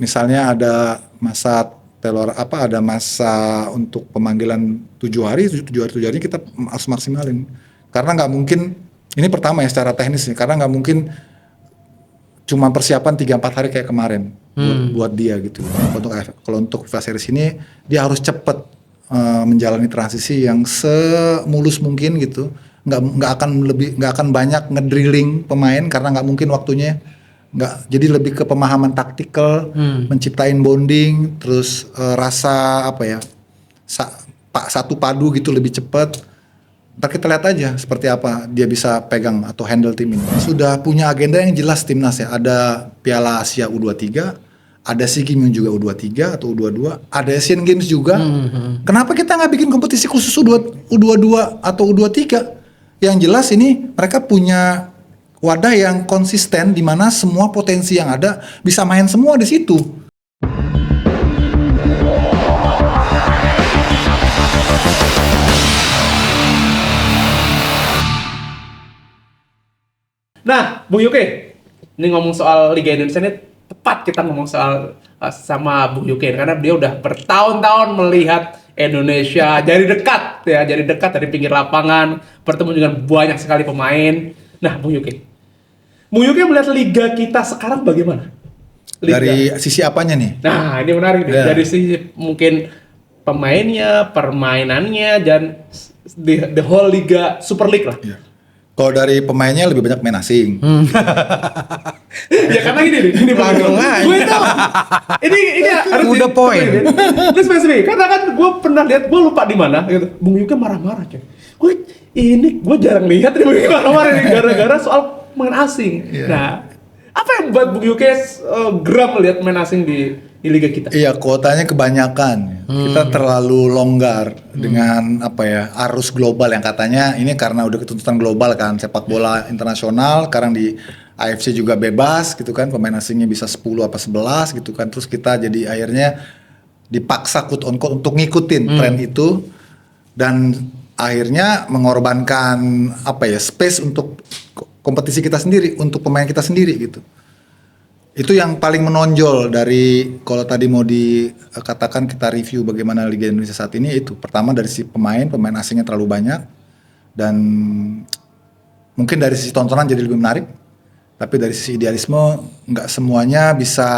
misalnya ada masa ada masa untuk pemanggilan 7 hari kita harus maksimalin. Karena nggak mungkin, ini pertama ya secara teknis nih, karena nggak mungkin cuma persiapan 3-4 hari kayak kemarin buat dia gitu. Kalau untuk Viserys ini dia harus cepet menjalani transisi yang semulus mungkin gitu. Nggak akan banyak ngedrilling pemain karena nggak mungkin waktunya. Jadi lebih ke pemahaman taktikal, menciptain bonding, terus rasa satu padu gitu lebih cepat. Ntar kita lihat aja seperti apa dia bisa pegang atau handle tim ini. Sudah punya agenda yang jelas timnas ya. Ada Piala Asia U23, ada SEA Games juga U23 atau U22, ada Asian Games juga. Kenapa kita nggak bikin kompetisi khusus U22 atau U23? Yang jelas ini mereka punya wadah yang konsisten di mana semua potensi yang ada bisa main semua di situ. Nah, Bung Yuke, ini ngomong soal Liga Indonesia ini tepat kita ngomong soal sama Bung Yuke karena dia udah bertahun-tahun melihat Indonesia dari dekat dari pinggir lapangan, bertemu dengan banyak sekali pemain. Nah, Bung Yuke melihat liga kita sekarang bagaimana? Dari sisi apanya nih? Nah, ini menarik nih. Dari sisi mungkin pemainnya, permainannya, dan the whole liga Super League lah. Yeah. Kalau dari pemainnya lebih banyak main asing. Ya karena ini langsung aja. Gue tahu. Ini harus udah poin. Ini spesifik. Karena kan gue pernah lihat, gue lupa di mana gitu. Bung Yuke marah-marah coy. Gue jarang lihat Bung Yuke marah-marah nih gara-gara soal main asing. Yeah. Nah, apa yang buat Bung Yuke geram melihat main asing di liga kita? Iya, kuotanya kebanyakan. Kita terlalu longgar dengan arus global yang katanya ini karena udah ketuntutan global kan, sepak bola internasional. Sekarang di AFC juga bebas gitu kan, pemain asingnya bisa 10 apa 11 gitu kan. Terus kita jadi akhirnya dipaksa quote on quote untuk ngikutin tren itu dan akhirnya mengorbankan space untuk kompetisi kita sendiri, untuk pemain kita sendiri gitu. Itu yang paling menonjol dari, kalau tadi mau dikatakan kita review bagaimana Liga Indonesia saat ini, itu pertama dari sisi pemain asingnya terlalu banyak dan mungkin dari sisi tontonan jadi lebih menarik, tapi dari sisi idealisme nggak semuanya bisa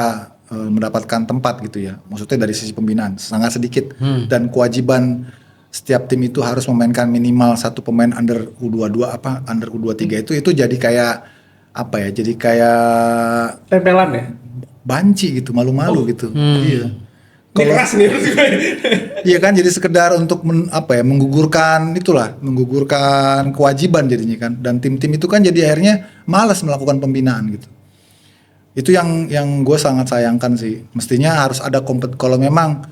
mendapatkan tempat gitu ya, maksudnya dari sisi pembinaan sangat sedikit dan kewajiban setiap tim itu harus memainkan minimal satu pemain under U22 under U23 itu jadi kayak jadi kayak tempelan ya, banci gitu, malu-malu gitu. Iya. Keras nih. Iya kan, jadi sekedar untuk menggugurkan kewajiban jadinya kan. Dan tim-tim itu kan jadi akhirnya malas melakukan pembinaan gitu. Itu yang gue sangat sayangkan sih. Mestinya harus ada kalau memang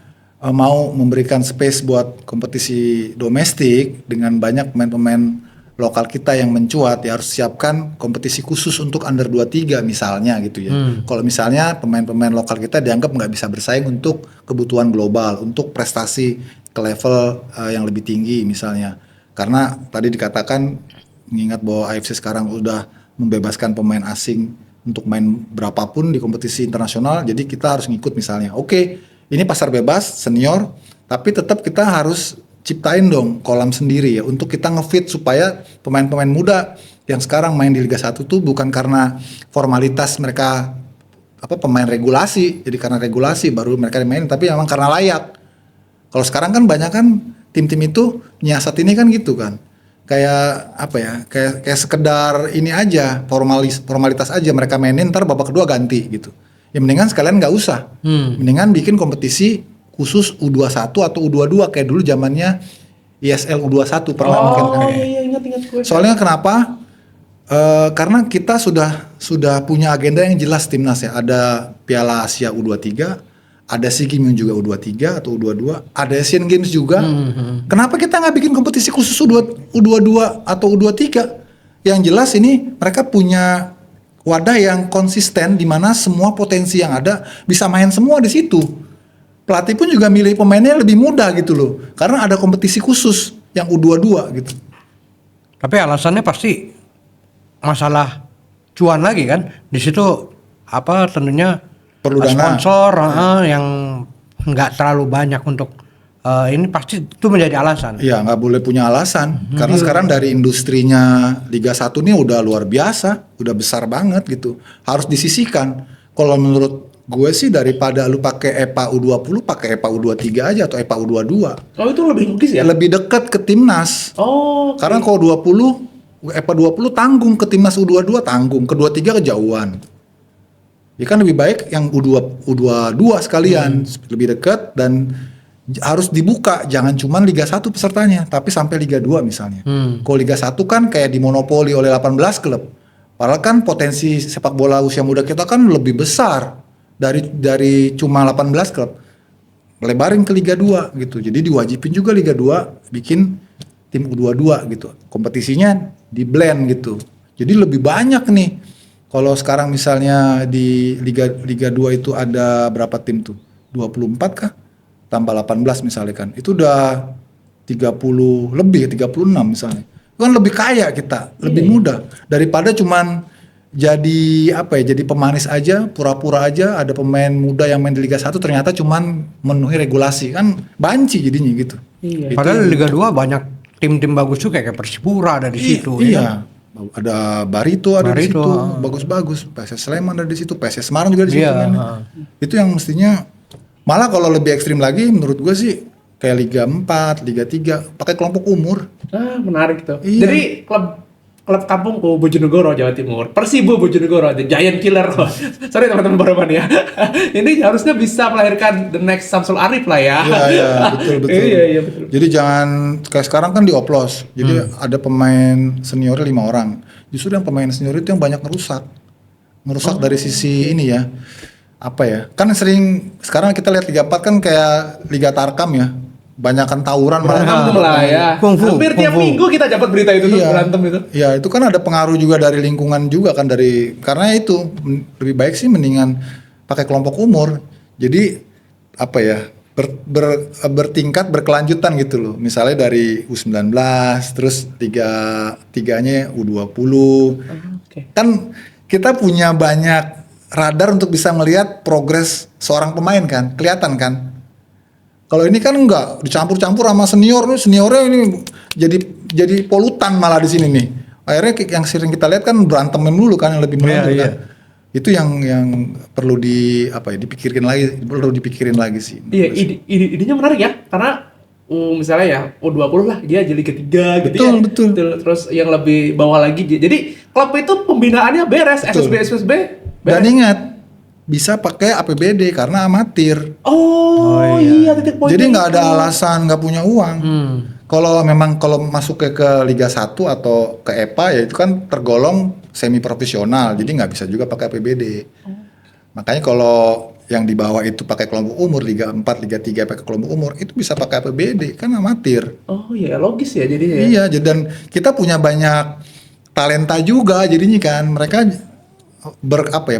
mau memberikan space buat kompetisi domestik dengan banyak pemain-pemain lokal kita yang mencuat, ya harus siapkan kompetisi khusus untuk under 23 misalnya gitu ya. Kalau misalnya pemain-pemain lokal kita dianggap nggak bisa bersaing untuk kebutuhan global, untuk prestasi ke level yang lebih tinggi misalnya. Karena tadi dikatakan, mengingat bahwa AFC sekarang udah membebaskan pemain asing untuk main berapapun di kompetisi internasional, jadi kita harus ngikut misalnya. Oke, ini pasar bebas, senior, tapi tetap kita harus ciptain dong kolam sendiri ya untuk kita ngefit supaya pemain-pemain muda yang sekarang main di Liga 1 tuh bukan karena formalitas mereka pemain regulasi, jadi karena regulasi baru mereka main, tapi memang karena layak. Kalau sekarang kan banyak kan tim-tim itu nyiasat ini kan gitu kan. Kayak kayak sekedar ini aja, formalitas aja mereka mainin, ntar babak kedua ganti gitu. Ya mendingan sekalian nggak usah. Mendingan bikin kompetisi khusus U21 atau U22 kayak dulu zamannya ISL U21 pernah mungkin kan. Iya, ingat gue. Soalnya kenapa? Karena kita sudah punya agenda yang jelas timnas ya. Ada Piala Asia U23, ada SEA Games juga U23 atau U22, ada Asian Games juga. Kenapa kita nggak bikin kompetisi khusus U22 atau U23? Yang jelas ini mereka punya wadah yang konsisten di mana semua potensi yang ada bisa main semua di situ. Pelatih pun juga milih pemainnya lebih mudah gitu loh, karena ada kompetisi khusus yang U22 gitu. Tapi alasannya pasti masalah cuan lagi kan. Di situ tentunya Perlu dana. sponsor yang nggak terlalu banyak untuk ini pasti itu menjadi alasan. Iya, nggak boleh punya alasan. Karena sekarang dari industrinya Liga 1 ini udah luar biasa, udah besar banget gitu. Harus disisihkan. Kalau menurut gue sih daripada lu pakai EPA U20, pakai EPA U23 aja atau EPA U22. Oh itu lebih logis ya? Lebih dekat ke timnas. Oh. Karena kalau 20, EPA 20 tanggung, ke timnas U22 tanggung, ke 23 kejauhan. Ya kan lebih baik yang U22 sekalian, lebih dekat dan harus dibuka, jangan cuma Liga 1 pesertanya, tapi sampai Liga 2 misalnya. Kalau Liga 1 kan kayak dimonopoli oleh 18 klub. Padahal kan potensi sepak bola usia muda kita kan lebih besar dari cuma 18 klub. Lebarin ke Liga 2 gitu. Jadi diwajibin juga Liga 2 bikin tim U22 gitu. Kompetisinya di blend gitu. Jadi lebih banyak nih. Kalau sekarang misalnya di Liga 2 itu ada berapa tim tuh? 24 kah? Tambah 18 misalnya kan. Itu udah 30 lebih, 36 misalnya. Itu kan lebih kaya kita, lebih mudah. Daripada cuman jadi jadi pemanis aja, pura-pura aja ada pemain muda yang main di Liga 1 ternyata cuman memenuhi regulasi. Kan banci jadinya gitu. Iya. Padahal Liga 2 banyak tim-tim bagus juga kayak Persipura ada di situ. Iya. Ada Barito ada di Barito, situ, bagus-bagus. PSS Sleman ada di situ, PSS Semarang juga di situ. Iya, mainnya. Itu yang mestinya malah kalau lebih ekstrim lagi menurut gue sih kayak Liga 4, Liga 3 pakai kelompok umur. Menarik tuh. Iya. Jadi klub kampungku Bojonegoro Jawa Timur, Persibo Bojonegoro, the giant killer. Sorry teman-teman Boroban ya. Ini harusnya bisa melahirkan the next Samsul Arif lah ya. Iya, betul. Iya, betul. Jadi jangan kayak sekarang kan dioplos. Jadi ada pemain seniornya 5 orang. Justru yang pemain senior itu yang banyak ngerusak dari sisi ini ya. Apa ya? Kan sering sekarang kita lihat Liga 4 kan kayak Liga Tarkam ya. Banyakan tawuran Berantem lah ya. Kungfu, Hampir tiap kungfu. minggu kita dapat berita itu tuh, berantem itu. Iya, itu kan ada pengaruh juga dari lingkungan juga kan karena itu lebih baik sih mendingan pakai kelompok umur. Jadi apa ya? Bertingkat berkelanjutan gitu loh. Misalnya dari U19 terus Liga 3-nya U20. Oke. Kan kita punya banyak radar untuk bisa melihat progres seorang pemain kan, kelihatan kan. Kalau ini kan enggak dicampur-campur sama seniornya ini jadi polutan malah di sini nih. Akhirnya yang sering kita lihat kan berantemin dulu kan yang lebih menonjol kan. Itu yang perlu dipikirin lagi sih. Iya, idenya menarik ya, karena misalnya ya U20 lah dia jadi ketiga gitu Betul, ya. betul. Terus yang lebih bawah lagi jadi klub itu pembinaannya beres, SSB Dan beres. ingat bisa pakai APBD karena amatir. Oh iya titik poinnya. Jadi nggak ada itu. alasan nggak punya uang. Kalau masuk ke Liga 1 atau ke EPA ya itu kan tergolong semi profesional. Jadi nggak bisa juga pakai APBD. Makanya kalau yang di bawah itu pakai kelompok umur, Liga 4, Liga 3 pakai kelompok umur, itu bisa pakai APBD kan amatir. Oh iya logis ya jadinya. Iya, dan kita punya banyak talenta juga jadinya kan. Mereka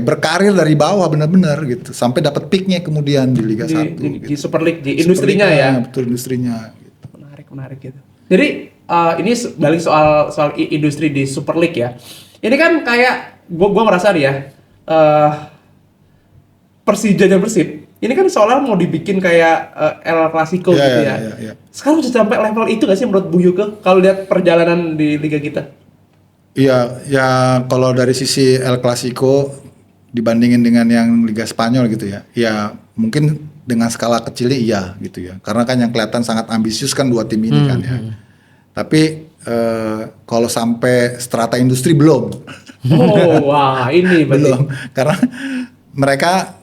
berkarir dari bawah benar-benar gitu sampai dapat peaknya kemudian di Liga 1 di Super League, di industrinya Super League, ya. Betul, industrinya gitu. Menarik gitu. Jadi ini balik soal industri di Super League ya. Ini kan kayak gua merasa nih ya Persija dan Persib. Ini kan seolah mau dibikin kayak El Clasico Iya, gitu iya, ya. iya. Sekarang sudah sampai level itu gak sih menurut Bung Yuke kalau lihat perjalanan di liga kita? Iya, ya kalau dari sisi El Clasico dibandingin dengan yang Liga Spanyol gitu ya. Ya mungkin dengan skala kecilnya iya gitu ya. Karena kan yang kelihatan sangat ambisius kan dua tim ini kan ya. Tapi kalau sampai strata industri belum. Oh, wah, ini berarti. Belum. Karena mereka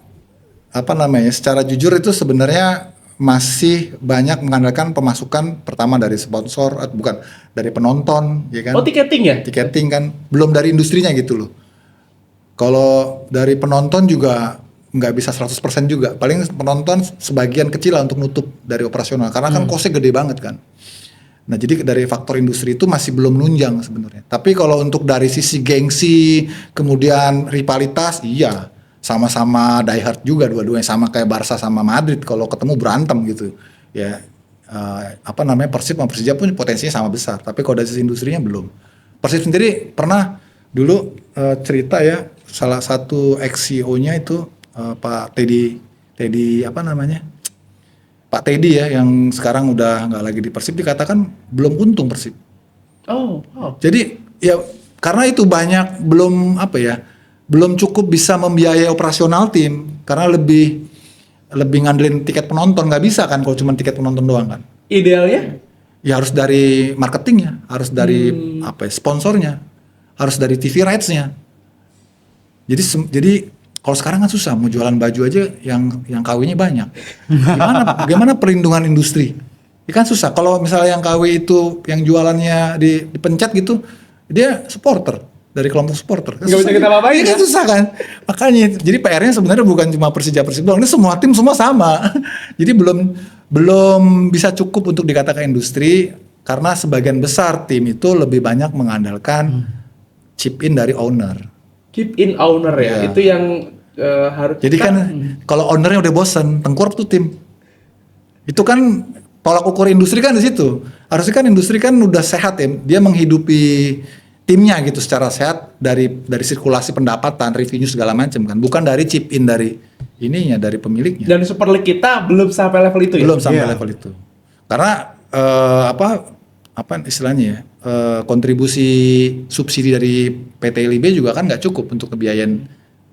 secara jujur itu sebenarnya masih banyak mengandalkan pemasukan pertama dari sponsor, bukan dari penonton, ya kan? Oh, tiketing ya? Tiketing kan, belum dari industrinya gitu loh. Kalau dari penonton juga nggak bisa 100% juga, paling penonton sebagian kecil lah untuk nutup dari operasional, karena kan cost-nya gede banget kan. Nah jadi dari faktor industri itu masih belum nunjang sebenarnya. Tapi kalau untuk dari sisi gengsi, kemudian rivalitas, iya. Sama-sama die hard juga dua-duanya, sama kayak Barca sama Madrid kalau ketemu berantem gitu ya. Persib sama Persija pun potensinya sama besar, tapi kalau dari sisi industrinya belum. Persib sendiri pernah dulu cerita ya, salah satu ex CEO-nya itu Pak Teddy apa namanya? Pak Teddy ya yang sekarang udah nggak lagi di Persib dikatakan belum untung Persib. Oh, Jadi ya karena itu banyak belum cukup bisa membiayai operasional tim karena lebih ngandelin tiket penonton, nggak bisa kan kalau cuma tiket penonton doang kan. idealnya? Ya harus dari marketingnya, harus dari sponsornya, harus dari TV rights-nya. Jadi kalau sekarang kan susah mau jualan baju aja yang KW-nya banyak. Bagaimana perlindungan industri? Ya kan susah. Kalau misalnya yang KW itu yang jualannya dipencet gitu, dia supporter dari kelompok supporter. Nggak bisa kita apa-apain ya. Susah kan. Makanya jadi PR-nya sebenarnya bukan cuma Persija Persib doang. Ini semua tim semua sama. Jadi belum bisa cukup untuk dikatakan industri karena sebagian besar tim itu lebih banyak mengandalkan chip in dari owner. Keep in owner ya. Iya. Itu yang harus. Jadi kan kalau ownernya udah bosen, tengkurap tuh tim. Itu kan tolak ukur industri kan di situ. Harusnya kan industri kan udah sehat ya, dia menghidupi timnya gitu secara sehat dari sirkulasi pendapatan, revenue segala macam kan, bukan dari chip in dari ininya dari pemiliknya. Dan Super League kita belum sampai level itu ya. Belum sampai Iya. level itu. Karena apa istilahnya ya, kontribusi subsidi dari PT LIB juga kan nggak cukup untuk kebiayaan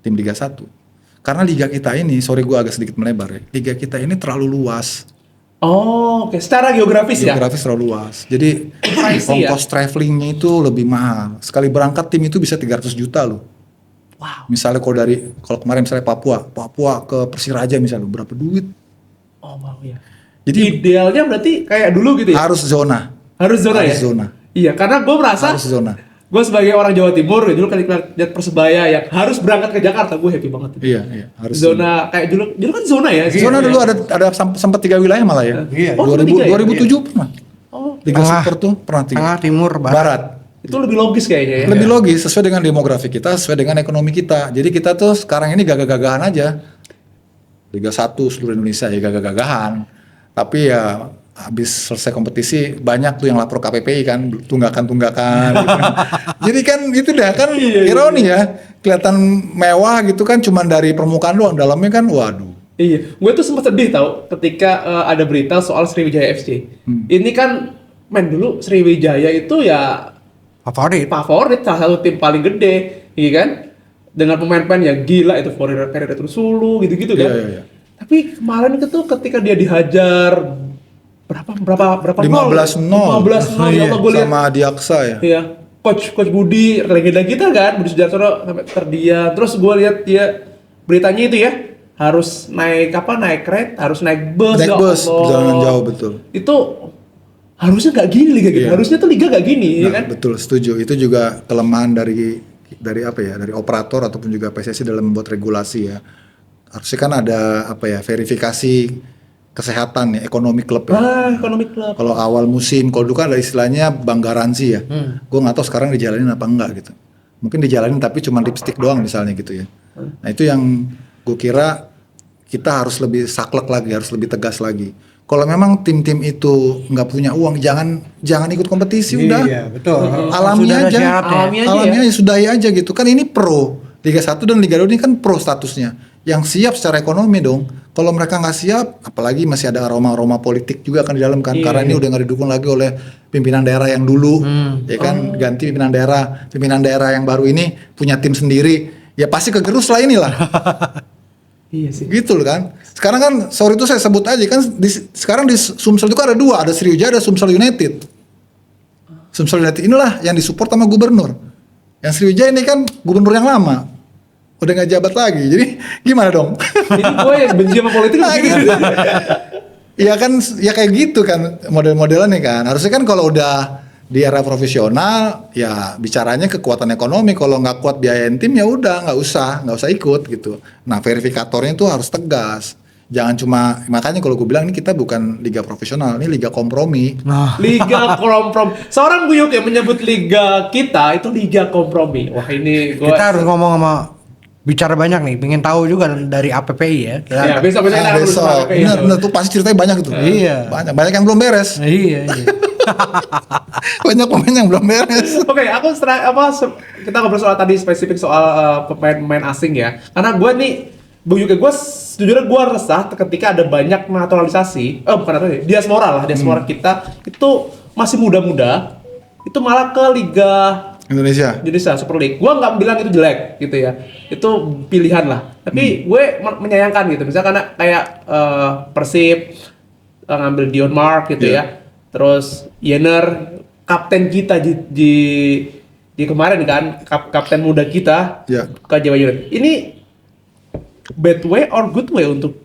tim Liga 1. Karena liga kita ini, sorry gue agak sedikit melebar ya, liga kita ini terlalu luas. Oh, oke. Secara geografis ya. Geografis terlalu luas. Jadi Pricey ya? ongkos travelingnya itu lebih mahal. Sekali berangkat tim itu bisa 300 juta loh. Wow. Misalnya kalau kemarin misalnya Papua ke Persiraja misalnya berapa duit? Oh, wow ya. Jadi Idealnya berarti kayak dulu gitu ya. harus zona. Harus zona ya. Harus zona. Iya, karena gue merasa Harus zona. gue sebagai orang Jawa Timur dulu kali lihat Persebaya yang harus berangkat ke Jakarta, gue happy banget. Iya, harus Zona kayak dulu kan zona ya. zona gitu dulu ya. ada sempat 3 wilayah malah ya. Iya. Oh, 3 ya? 2007 pernah. Oh, Liga Tengah. Super tuh pernah 3. Tengah, timur, Barat. itu lebih logis kayaknya ya. Lebih logis sesuai dengan demografi kita, sesuai dengan ekonomi kita. Jadi kita tuh sekarang ini gagah-gagahan aja. Liga 1 seluruh Indonesia ya gagah-gagahan. Tapi ya habis selesai kompetisi banyak tuh yang lapor KPPI kan, tunggakan gitu. Jadi kan itu dah kan ironi ya. Kelihatan mewah gitu kan cuman dari permukaan doang, dalamnya kan waduh. Iya, gue tuh sempat sedih tau ketika ada berita soal Sriwijaya FC. Ini kan main dulu Sriwijaya itu ya favorit, salah satu tim paling gede, iya kan? Dengan pemain-pemain yang gila itu Ferreira Sulu gitu-gitu kan. Iya. Tapi kemarin itu ketika dia dihajar berapa 15-0. 15-0 ya Allah, gue lihat. Sama Diaksa ya. Iya, coach Budi legenda kita kan, Budi Sudarsono sampai terdiam. Terus gue lihat dia beritanya itu ya, harus naik kereta, harus naik bus. Naik ya bus, Allah. perjalanan jauh betul. Itu harusnya nggak gini liga gitu. Iya. Harusnya tuh liga nggak gini, ya Nah, kan? betul, setuju. Itu juga kelemahan dari apa ya, dari operator ataupun juga PSSI dalam membuat regulasi ya. Harusnya kan ada apa ya, verifikasi kesehatan ya, ekonomi klub ya. Ekonomi klub. Kalau awal musim, kalau dulu kan ada istilahnya bank garansi ya. Gue nggak tahu sekarang dijalanin apa enggak gitu. Mungkin dijalanin tapi cuma lipstick doang misalnya gitu ya. Nah itu yang gue kira kita harus lebih saklek lagi, harus lebih tegas lagi. Kalau memang tim-tim itu nggak punya uang, jangan ikut kompetisi udah. Iya, betul. Alami Sudah ada aja, syaratnya. Alami aja ya. sudahi aja gitu. Kan ini pro. Liga 1 dan Liga 2 ini kan pro statusnya. Yang siap secara ekonomi dong. Kalau mereka nggak siap, apalagi masih ada aroma-aroma politik juga kan di dalam kan. Iya. Karena ini udah nggak didukung lagi oleh pimpinan daerah yang dulu. Ya kan, ganti pimpinan daerah. Pimpinan daerah yang baru ini punya tim sendiri. Ya pasti kegerus lah inilah. Iya sih. Gitu loh kan. Sekarang kan, sorry itu saya sebut aja kan, sekarang di Sumsel itu kan ada 2, ada Sriwijaya, ada Sumsel United. Sumsel United inilah yang disupport sama gubernur. Yang Sriwijaya ini kan gubernur yang lama, udah nggak jabat lagi. Jadi gimana dong? Ini gue yang benci sama politik Nah, begini. gitu. Ya kan, ya kayak gitu kan model-modelannya kan. Harusnya kan kalau udah di era profesional, ya bicaranya kekuatan ekonomi. Kalau nggak kuat biayain tim ya udah nggak usah ikut gitu. Nah verifikatornya itu harus tegas. Jangan cuma, makanya kalau gue bilang ini kita bukan liga profesional, ini liga kompromi. Nah, Liga kompromi. Seorang Buyuk yang menyebut liga kita itu liga kompromi. Wah ini gue. kita harus ngomong sama bicara banyak nih, pengen tahu juga dari APPI ya. Ya, besok kita akan Besok, berusaha PPI. bener tuh pasti ceritanya banyak tuh. Iya. Banyak yang belum beres. Iya. Banyak pemain yang belum beres. Oke, aku kita ngobrol soal tadi spesifik soal pemain-pemain asing ya. Karena gue nih Bung Yuke, sejujurnya gue resah ketika ada banyak naturalisasi, bukan naturalisasi, diaspora kita itu masih muda-muda, itu malah ke Liga Indonesia. Super League. Gue nggak bilang itu jelek gitu ya, itu pilihan lah. Tapi gue menyayangkan gitu, misalnya karena kayak Persib ngambil Dion Mark gitu ya, terus Yener, kapten kita di kemarin kan, kapten muda kita ke Jawa United. Ini bad way or good way untuk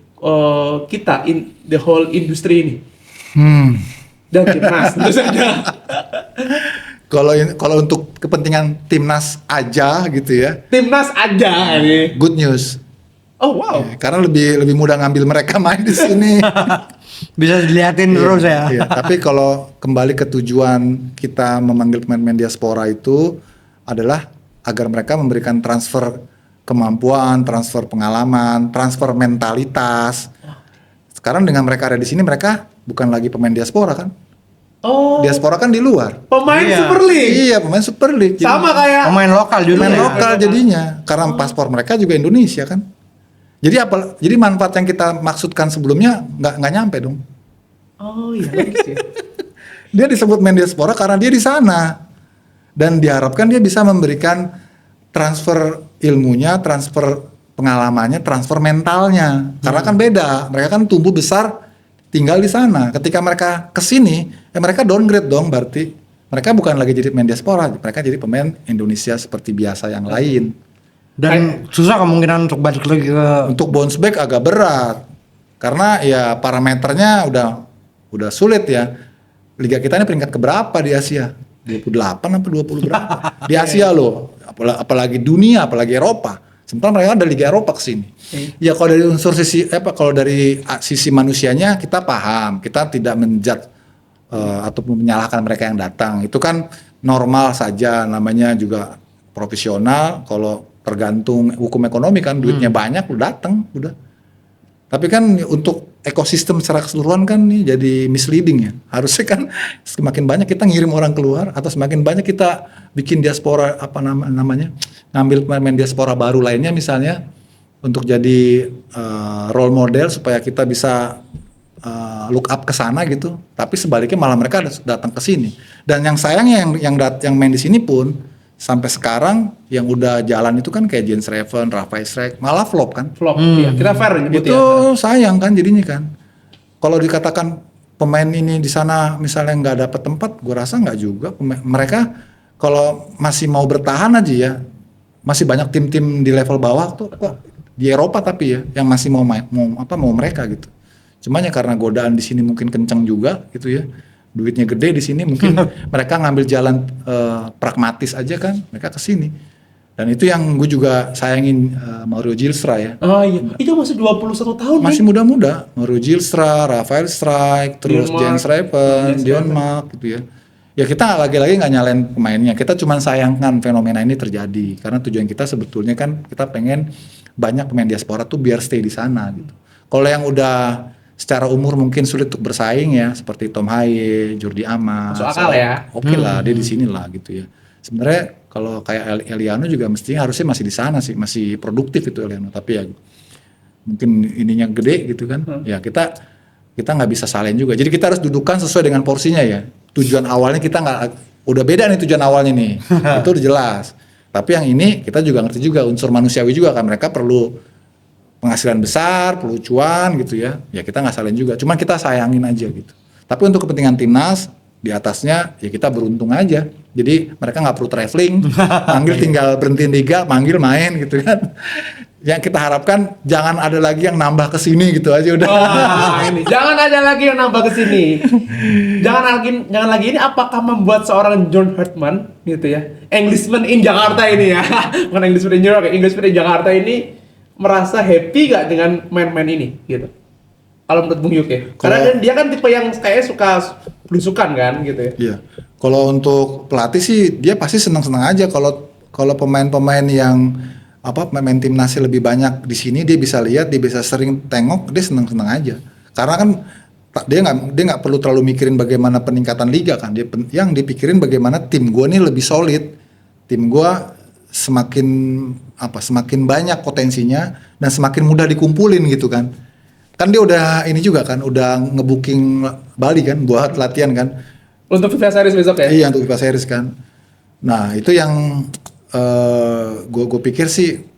kita in the whole industry ini? Dan timnas tentu saja. Kalau untuk kepentingan timnas aja gitu ya. Timnas aja ini. Good news. Oh wow. Ya, karena lebih mudah ngambil mereka main di sini. Bisa dilihatin terus ya. Iya, tapi kalau kembali ke tujuan kita memanggil pemain-pemain diaspora itu adalah agar mereka memberikan transfer kemampuan, transfer pengalaman, transfer mentalitas. Sekarang dengan mereka ada di sini, mereka bukan lagi pemain diaspora kan? Oh. Diaspora kan di luar. Pemain Super League. Iya, pemain Super League. Sama kayak pemain lokal juga. Pemain lokal jadinya, karena paspor mereka juga Indonesia kan. Jadi manfaat yang kita maksudkan sebelumnya nggak nyampe dong. Oh iya, bagus ya. Dia disebut main diaspora karena dia di sana. Dan diharapkan dia bisa memberikan transfer ilmunya, transfer pengalamannya, transfer mentalnya. Karena kan beda, mereka kan tumbuh besar tinggal di sana. Ketika mereka kesini, mereka downgrade dong berarti. Mereka bukan lagi jadi pemain diaspora, mereka jadi pemain Indonesia seperti biasa yang lain. Dan susah kemungkinan untuk balik lagi ke... Untuk bounce back agak berat. Karena ya parameternya udah sulit ya. Liga kita ini peringkat keberapa di Asia? 28 apa 20 berapa? Di Asia loh. Apalagi dunia, apalagi Eropa. Sementara mereka ada Liga Eropa kesini. Ya kalau dari unsur kalau dari sisi manusianya kita paham. Kita tidak menjudge atau menyalahkan mereka yang datang. Itu kan normal saja, namanya juga profesional. Kalau tergantung hukum ekonomi kan, duitnya banyak lu datang udah. Tapi kan untuk ekosistem secara keseluruhan kan nih jadi misleading ya. Harusnya kan semakin banyak kita ngirim orang keluar atau semakin banyak kita bikin diaspora namanya ngambil pemain diaspora baru lainnya misalnya untuk jadi role model supaya kita bisa look up ke sana gitu. Tapi sebaliknya malah mereka datang ke sini. Dan yang sayangnya yang main di sini pun sampai sekarang yang udah jalan itu kan kayak Jens Reven, Rafael Strijk malah flop kan. Flop, ya. Kita fair nyebut Itu sayang kan jadinya kan. Kalau dikatakan pemain ini di sana misalnya nggak dapat tempat, gue rasa nggak juga. Mereka kalau masih mau bertahan aja ya, masih banyak tim-tim di level bawah tuh kok di Eropa tapi ya yang masih mau mereka gitu. Cuman ya karena godaan di sini mungkin kencang juga gitu ya. Duitnya gede di sini mungkin mereka ngambil jalan pragmatis aja kan, mereka ke sini. Dan itu yang gue juga sayangin Mauro Gilstra ya. Oh iya, itu masih 21 tahun masih muda-muda. Mauro Gilstra, Rafael Strijk, terus Jens Reven, Dion Mark gitu ya. Ya kita lagi-lagi nggak nyalain pemainnya, kita cuma sayangkan fenomena ini terjadi. Karena tujuan kita sebetulnya kan kita pengen banyak pemain diaspora tuh biar stay di sana gitu. Kalau yang udah secara umur mungkin sulit untuk bersaing ya, seperti Tom Haye, Jordi Amat. Masuk akal ya. Oke lah, dia di sini lah gitu ya. Sebenarnya kalau kayak Eliano juga mestinya harusnya masih di sana sih, masih produktif itu Eliano. Tapi ya mungkin ininya gede gitu kan. Ya kita nggak bisa salin juga. Jadi kita harus dudukan sesuai dengan porsinya ya. Tujuan awalnya kita udah beda nih tujuan awalnya nih. Itu udah jelas. Tapi yang ini kita juga ngerti juga unsur manusiawi juga kan, mereka perlu penghasilan besar, perlu cuan gitu ya. Ya kita nggak salin juga. Cuman kita sayangin aja gitu. Tapi untuk kepentingan timnas di atasnya ya kita beruntung aja. Jadi mereka nggak perlu traveling, manggil tinggal berhentiin liga, manggil main gitu kan. Yang kita harapkan jangan ada lagi yang nambah ke sini gitu aja udah. Ini. Jangan ada lagi yang nambah ke sini. jangan lagi ini apakah membuat seorang John Hartman gitu ya, Englishman in Jakarta ini ya, bukan Englishman in New York, Englishman in Jakarta ini merasa happy gak dengan main-main ini gitu? Kalau menurut Bung Yuke, karena dia kan tipe yang kayak suka belusukan kan gitu ya. Iya. Kalau untuk pelatih sih dia pasti senang-senang aja kalau pemain-pemain yang pemain timnasnya lebih banyak di sini, dia bisa lihat, dia bisa sering tengok, dia senang-senang aja. Karena kan dia nggak perlu terlalu mikirin bagaimana peningkatan liga kan. Yang dipikirin bagaimana tim gue nih lebih solid, tim gue semakin semakin banyak potensinya dan semakin mudah dikumpulin gitu kan. Kan dia udah ini juga kan, udah ngebooking Bali kan buat latihan kan. Untuk FIFA Series besok ya? Iya, untuk FIFA Series kan. Nah, itu yang gue pikir sih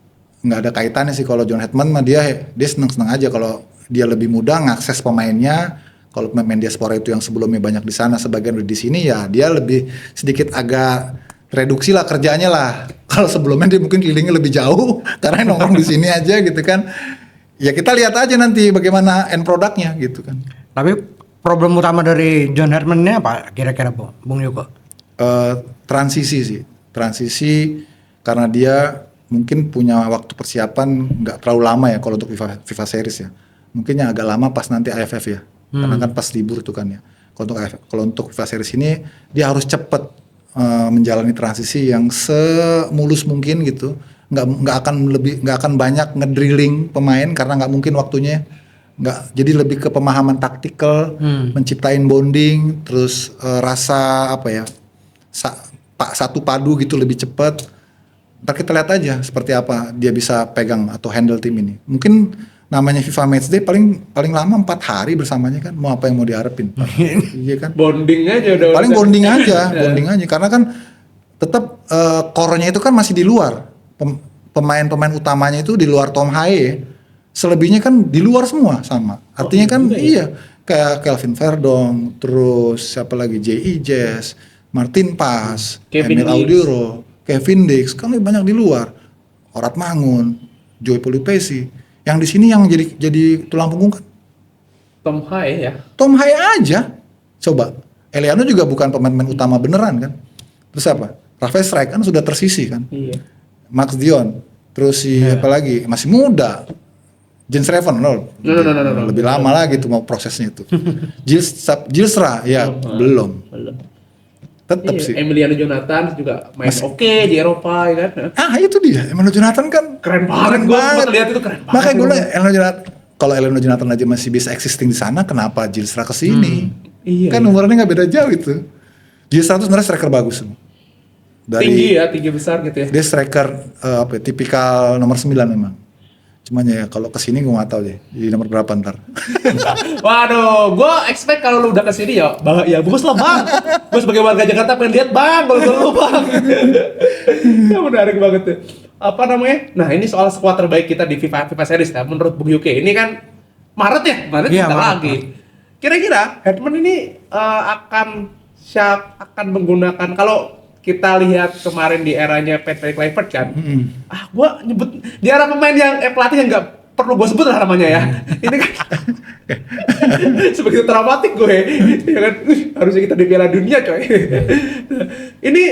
nggak ada kaitannya sih. Kalau John Hetman mah dia seneng-seneng aja kalau dia lebih mudah ngakses pemainnya. Kalau pemain diaspora itu yang sebelumnya banyak di sana, sebagian udah di sini, ya dia lebih sedikit agak reduksi lah kerjanya lah. Kalau sebelumnya dia mungkin kelilingnya lebih jauh karena nongkrong di sini aja gitu kan. Ya kita lihat aja nanti bagaimana end produknya gitu kan. Tapi problem utama dari John Herman ini apa kira-kira Bung Yuko? Transisi sih, karena dia mungkin punya waktu persiapan nggak terlalu lama ya kalau untuk FIFA Series ya. Mungkin yang agak lama pas nanti AFF ya, karena kan pas libur tuh kan ya. Kalau untuk FIFA Series ini dia harus cepet menjalani transisi yang semulus mungkin gitu. Nggak akan banyak ngedrilling pemain karena nggak mungkin waktunya. Jadi lebih ke pemahaman taktikal, menciptain bonding, terus rasa satu padu gitu lebih cepat. Ntar kita lihat aja seperti apa dia bisa pegang atau handle tim ini. Mungkin namanya FIFA Matchday paling lama 4 hari bersamanya kan. Mau apa yang mau diharapin? Iya kan? Bonding aja udah. Paling bonding aja karena kan tetap core-nya itu kan masih di luar. Pemain-pemain utamanya itu di luar Tom Haye. Selebihnya kan di luar semua sama. Artinya kan iya, kayak Kelvin Verdong, terus siapa lagi J.E. Jazz, Martin Paz, Emil Audero, Kevin Dix, kan banyak di luar. Orat Mangun, Joy Polipesi. Yang di sini yang jadi tulang punggung kan Tom Haye ya. Tom Haye aja. Coba. Eliano juga bukan pemain utama beneran kan. Terus apa? Rafael Strike kan sudah tersisi kan. Iya. Max Dion. Terus apa lagi? Masih muda. Jens Reven no. Lebih lama lagi tuh mau prosesnya itu. Gilsra ya belum. Tetap sih. Emiliano Jonathan juga main oke di Eropa ya kan. Itu dia. Emiliano Jonathan kan keren banget. Gue lihat itu keren banget. Makanya gue Emiliano Jonathan, kalau Emiliano Jonathan aja masih bisa existing di sana, kenapa Gilsra ke sini? Kan umurnya nggak beda jauh itu. Gilsra itu sebenarnya striker bagus. Tinggi besar gitu ya. Dia striker tipikal nomor 9 memang. Cuman ya kalau kesini gue nggak tahu deh di nomor berapa ntar. Waduh, gue expect kalau lu udah kesini ya bagus lah bang. Gue sebagai warga Jakarta pengen lihat bang, kalau lu bang. Ya menarik banget tuh. Apa namanya? Nah ini soal skuad terbaik kita di FIFA Series ya. Menurut Bung Yuke ini kan Maret Iya, kita lagi. Kira-kira Hetman ini akan menggunakan kalau kita lihat kemarin di eranya Patrick Kluivert kan, gua nyebut di era pemain yang pelatih yang nggak perlu gue sebut lah namanya ya. Ini kan sebegitu traumatik gue, ya kan harusnya kita di Piala Dunia coy. Ini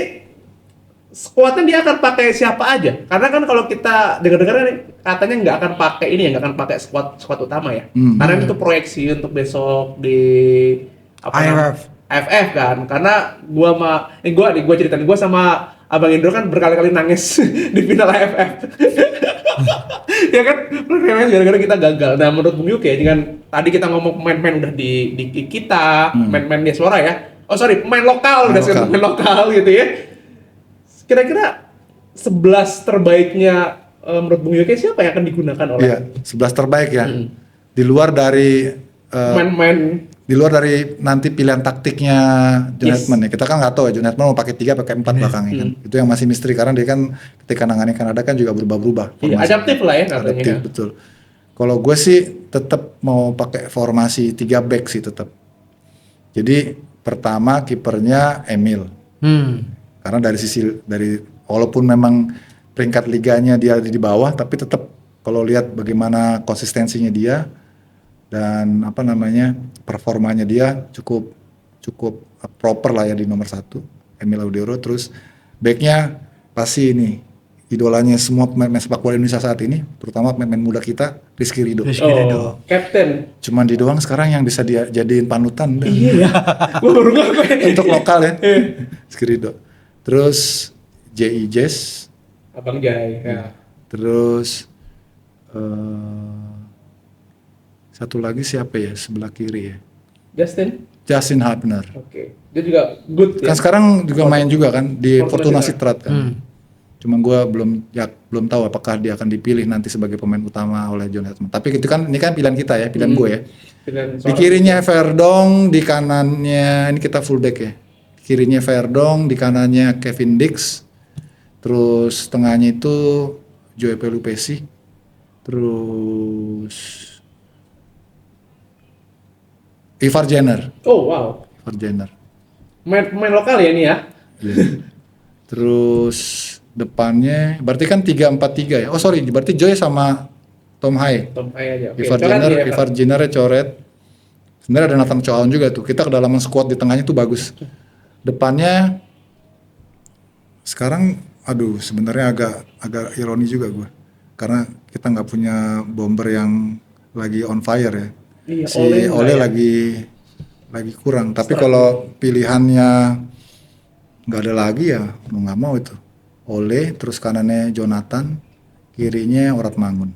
skuadnya dia akan pakai siapa aja? Karena kan kalau kita dengar-dengar katanya nggak akan pakai ini ya, nggak akan pakai skuad utama ya. Karena itu proyeksi untuk besok di AFF kan, karena gua ceritain gua sama Abang Indro kan berkali-kali nangis di final AFF. Ya kan, gara-gara kita gagal. Nah, menurut Bung Yuke dengan tadi kita ngomong pemain-pemain udah di kita, pemain diaspora ya. Pemain lokal pemain lokal gitu ya. Kira-kira 11 terbaiknya menurut Bung Yuke siapa yang akan digunakan oleh? Iya, 11 terbaik ya. Di luar dari di luar dari nanti pilihan taktiknya John Hetman ya. Kita kan nggak tahu ya John Hetman mau pakai 3 pakai 4 belakangnya kan. Itu yang masih misteri karena dia kan ketika nangani Kanada kan juga berubah-ubah. Iya, adaptif lah ya katanya. Adaptif, betul. Kalau gue sih tetap mau pakai formasi 3 back sih tetap. Jadi pertama kipernya Emil. Karena dari walaupun memang peringkat liganya dia di bawah tapi tetap kalau lihat bagaimana konsistensinya dia dan performanya dia cukup proper lah ya di nomor 1 Emil Audero. Terus backnya pasti ini idolanya semua pemain sepak bola Indonesia saat ini, terutama pemain muda kita, Rizky Ridho. Kapten. Cuman di doang sekarang yang bisa dia jadiin panutan. Iya. Untuk lokal ya. Rizky Ridho. Terus J.E. Jazz. Abang Jai. Ya. Terus satu lagi siapa ya sebelah kiri ya? Justin Hubner. Oke. Dia juga good ya. Kan sekarang juga main juga kan di Fortuna Sittard kan. Cuman gue belum tahu apakah dia akan dipilih nanti sebagai pemain utama oleh John Hartman. Tapi itu kan ini kan pilihan kita ya, pilihan gue ya. Di kirinya Verdong, di kanannya ini kita fullback ya. Kirinya Verdong, di kanannya Kevin Dix. Terus tengahnya itu Joe Pelupesi. Terus Ivar Jenner. Oh wow. Ivar Jenner. Main lokal ya ini ya. Iya. Terus depannya berarti kan 3-4-3 ya. Oh sorry, berarti Joy sama Tom Haye. Tom Haye aja. Oke, Ivar coret Jenner, dia, Ivar Jenner coret. Sebenarnya ada Nathan Chow juga tuh. Kita kedalaman squad di tengahnya tuh bagus. Depannya sekarang sebenarnya agak ironi juga gue. Karena kita nggak punya bomber yang lagi on fire ya. Iya, Si Ole Ole ya. lagi kurang. Tapi kalau pilihannya nggak ada lagi ya mau nggak mau itu. Ole, terus kanannya Jonathan, kirinya Orat Mangun.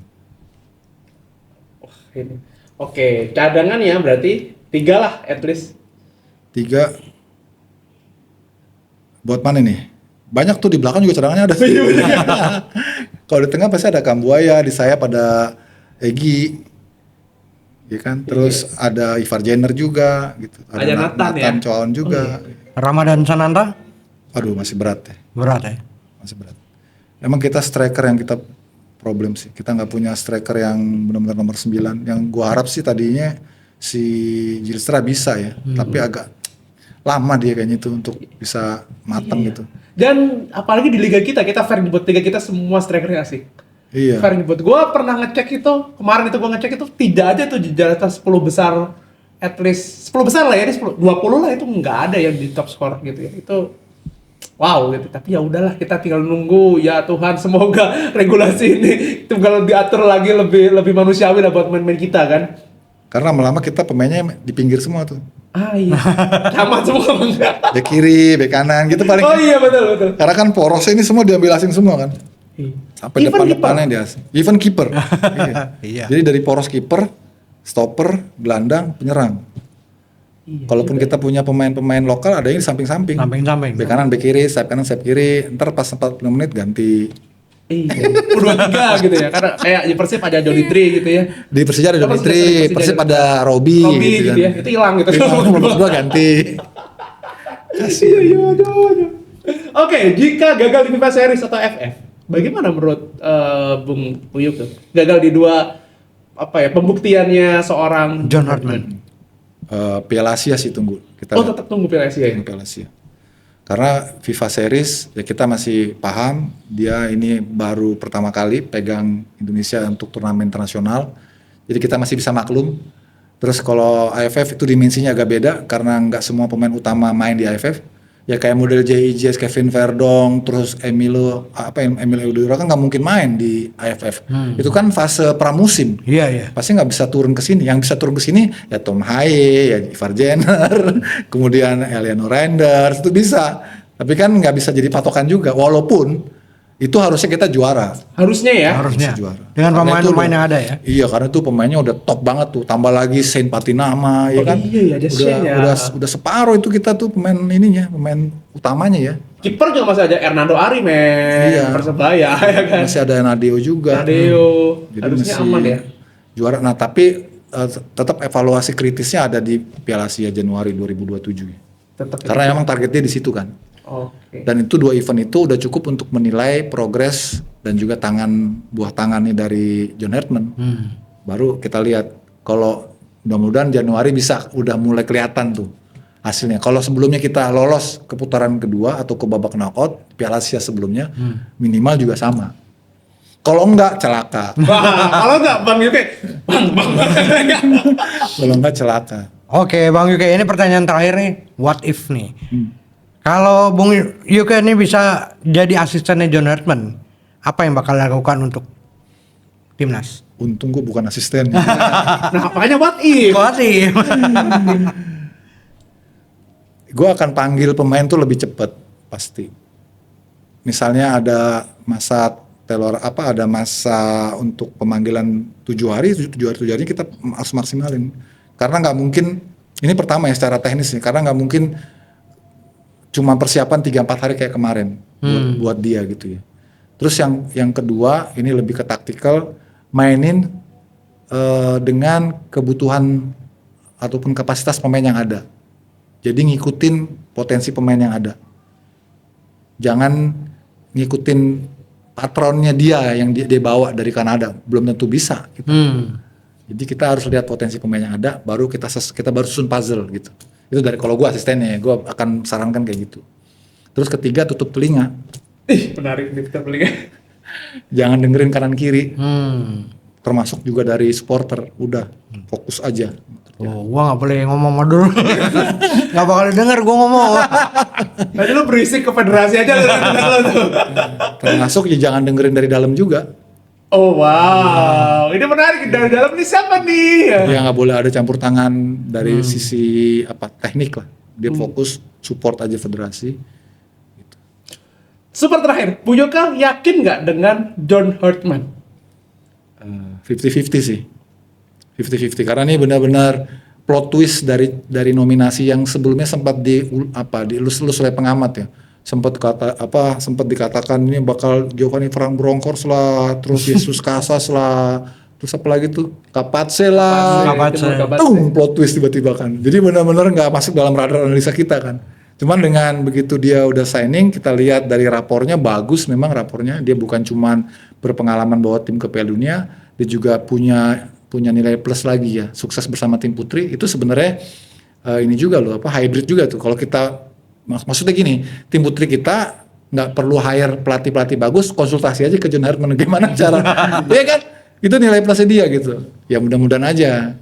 Ini. Oke, cadangan ya berarti 3 lah at least. 3 buat mana nih? Banyak tuh di belakang juga cadangannya ada. Kalau di tengah pasti ada Kambuaya, di sayap ada Egi, ya kan. Terus ada Ivar Jenner juga, gitu. Ada Nathan ya? Chow juga. Ramadan Sananta Aduh masih berat ya, berat ya. masih berat. Emang kita striker yang kita problem sih. Kita nggak punya striker yang benar-benar nomor 9. Yang gua harap sih tadinya si Gilstra bisa ya, tapi agak lama dia kayaknya itu untuk bisa matang gitu. Dan apalagi di liga kita fair buat liga kita semua strikernya asik. Iya. Fair buat gua pernah ngecek itu, kemarin itu gua ngecek itu tidak ada tuh di atas 10 besar, at least 10 besar lah ya, 10, 20 lah itu nggak ada yang di top score gitu ya. Itu wow gitu. Tapi ya udahlah, kita tinggal nunggu ya Tuhan, semoga regulasi ini tinggal diatur lagi lebih manusiawi lah buat main-main kita kan. Karena lama-lama kita pemainnya di pinggir semua tuh. Ah iya. Camat semua enggak. Bek kiri, bek kanan gitu paling. Oh iya betul. Karena kan porosnya ini semua diambil asing semua kan. Sampai Even depan-depannya dia asing. Even kiper. Iya. Iya. Jadi dari poros kiper, stopper, gelandang, penyerang. Iya, Kalaupun kita punya pemain-pemain lokal ada yang di samping-samping. Samping-samping. Bek kanan, bek kiri, sayap kanan, sayap kiri. Ntar pas 40 menit ganti. Iya. 2-3 gitu ya. Karena kayak di Persib ada Johnny Dre gitu ya. Di Persija ada Apa Dimitri, Persija Persib ada- ada Robi gitu ya. Itu hilang gitu. Nomor 2 ganti. Iya, aduh. Oke, jika gagal di FIFA Series atau FF, bagaimana menurut Bung Uyuk tuh? Gagal di dua pembuktiannya seorang John Hartman. Piala Asia sih tunggu. Kita Oh, lihat. tetap tunggu Piala Asia ya. Piala Asia. Karena FIFA Series ya kita masih paham dia ini baru pertama kali pegang Indonesia untuk turnamen internasional. Jadi kita masih bisa maklum. Terus kalau AFF itu dimensinya agak beda karena nggak semua pemain utama main di AFF. Ya kayak model JIJ, Kevin Verdong, terus Emil Eudora kan nggak mungkin main di AFF. Itu kan fase pramusim. Iya. Pasti nggak bisa turun ke sini. Yang bisa turun ke sini ya Tom Haye, ya Ivar Jenner, kemudian Eleanor Renders itu bisa. Tapi kan nggak bisa jadi patokan juga. Walaupun itu harusnya kita juara. Harusnya ya. Harusnya. Bisa juara. Dengan Karena pemain-pemain itu yang ada ya. Iya, karena itu pemainnya udah top banget tuh. Tambah lagi Saint Patinama, ya Oh kan? iya, ada Saint ya. Udah separuh itu kita tuh pemain ininya, pemain utamanya ya. Kiper juga masih ada Hernando Ari Iya. Persebaya ya kan. Masih ada Nadeo juga. Nadeo. Jadi Harusnya masih aman ya. juara. Nah tapi tetap evaluasi kritisnya ada di Piala Asia Januari 2027 ya. Tetap. Karena emang targetnya di situ kan. Oke. Dan itu 2 event itu udah cukup untuk menilai progres dan juga buah tangannya dari John Hartman. Baru kita lihat kalau mudah-mudahan Januari bisa udah mulai kelihatan tuh hasilnya. Kalau sebelumnya kita lolos ke putaran kedua atau ke babak knockout Piala Asia sebelumnya minimal juga sama. Kalau enggak celaka. Wah, kalau enggak Bang Yuke, bang. Kalau enggak celaka. Oke, Bang Yuke, ini pertanyaan terakhir nih. What if nih? Kalau Bung Yuke ini bisa jadi asistennya John Hartman, apa yang bakal dilakukan untuk timnas? Untung gue bukan asisten. Nah, makanya what if? What if? Gue akan panggil pemain tuh lebih cepat pasti. Misalnya ada masa ada masa untuk pemanggilan 7 hari kita harus maksimalin. Karena nggak mungkin, ini pertama ya secara teknis nih, karena nggak mungkin cuma persiapan 3-4 hari kayak kemarin buat dia gitu ya. Terus yang kedua ini lebih ke taktikal, mainin dengan kebutuhan ataupun kapasitas pemain yang ada. Jadi ngikutin potensi pemain yang ada. Jangan ngikutin patronnya dia yang dia bawa dari Kanada, belum tentu bisa gitu. Jadi kita harus lihat potensi pemain yang ada, baru kita baru susun puzzle gitu. Itu dari kalau gue asistennya, gue akan sarankan kayak gitu. Terus ketiga, tutup telinga. Ih, menarik nih kita beli. Jangan dengerin kanan kiri. Termasuk juga dari supporter. Udah, fokus aja. Oh, gua nggak boleh ngomong sama dulu. Nggak bakal denger gua ngomong. Tadi lu berisik ke federasi aja lu tuh. Termasuk ya jangan dengerin dari dalam juga. Oh wow, ini menarik. Dari dalam nih siapa nih? Ya nggak boleh ada campur tangan dari sisi teknik lah. Dia fokus support aja federasi. Super terakhir, Bu Yoka yakin nggak dengan John Hartman? 50-50 sih. 50-50 karena ini benar-benar plot twist dari nominasi yang sebelumnya sempat dielus-elus oleh pengamat ya. Sempat dikatakan ini bakal Giovanni Frank Bronckhorst lah, terus Jesus Casas lah, terus apa lagi tuh? Kapatse lah. Plot twist tiba-tiba kan. Jadi benar-benar nggak masuk dalam radar analisa kita kan. Cuman dengan begitu dia udah signing, kita lihat dari rapornya bagus memang rapornya. Dia bukan cuman berpengalaman bawa tim ke Piala Dunia, dia juga punya nilai plus lagi ya. Sukses bersama tim putri itu sebenarnya ini juga loh hybrid juga tuh. Kalau kita maksudnya gini, tim putri kita nggak perlu hire pelatih bagus, konsultasi aja ke John Hartman gimana cara, ya kan? Itu nilai plusnya dia gitu. Ya mudah-mudahan aja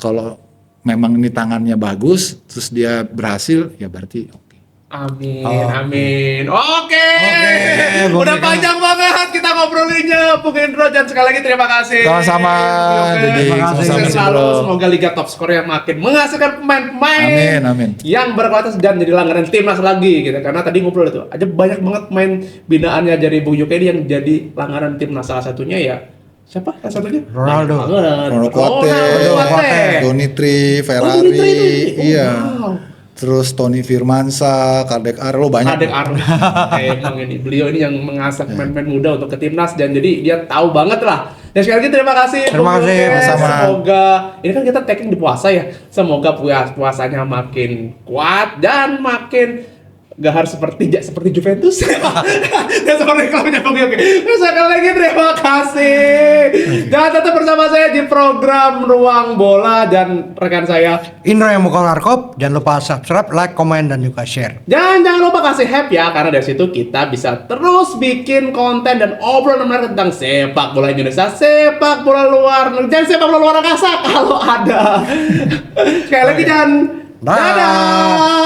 kalau memang ini tangannya bagus, terus dia berhasil, ya berarti oke. Amin, amin. Oke. Bung Udah Yoka. panjang banget kita ngobrolinnya, Bung Hendro. Dan sekali lagi terima kasih. Sama-sama, Dedi. Terima kasih. Sukses Sama-sama, selalu. Bro. Semoga Liga Top Skor yang makin menghasilkan pemain-pemain Amin. yang berkualitas dan jadi langganan timnas lagi gitu. Karena tadi ngobrol itu, ada banyak banget main binaannya dari Bung Yoka ini yang jadi langganan timnas. Salah satunya ya siapa? Salah satunya Ronaldo. Ronaldo Kuate, Donitri, Ferrari, Donitri itu. iya. Wow. Terus Tony Firmansyah, Kadek Arlo banyak. Kadek Arlo. Emang ini beliau ini yang mengasah pemain-pemain muda untuk ke timnas dan jadi dia tahu banget lah. Dan sekali lagi terima kasih. Terima Bung kasih, Yoke. sama-sama. Semoga ini kan kita tagging di puasa ya. Semoga puasanya makin kuat dan makin gak harus seperti Juventus. Dan seperti klubnya Bung Yoke. Sekali lagi terima kasih. Jangan tetap bersama saya di program Ruang Bola dan rekan saya. Indra yang Mukol Narkop, jangan lupa subscribe, like, komen, dan juga share. Jangan lupa kasih hype ya, karena dari situ kita bisa terus bikin konten dan obrolan menarik tentang sepak bola Indonesia, sepak bola luar negeri, dan sepak bola luar angkasa kalau ada. Sekali lagi jangan. Dah. Dadah.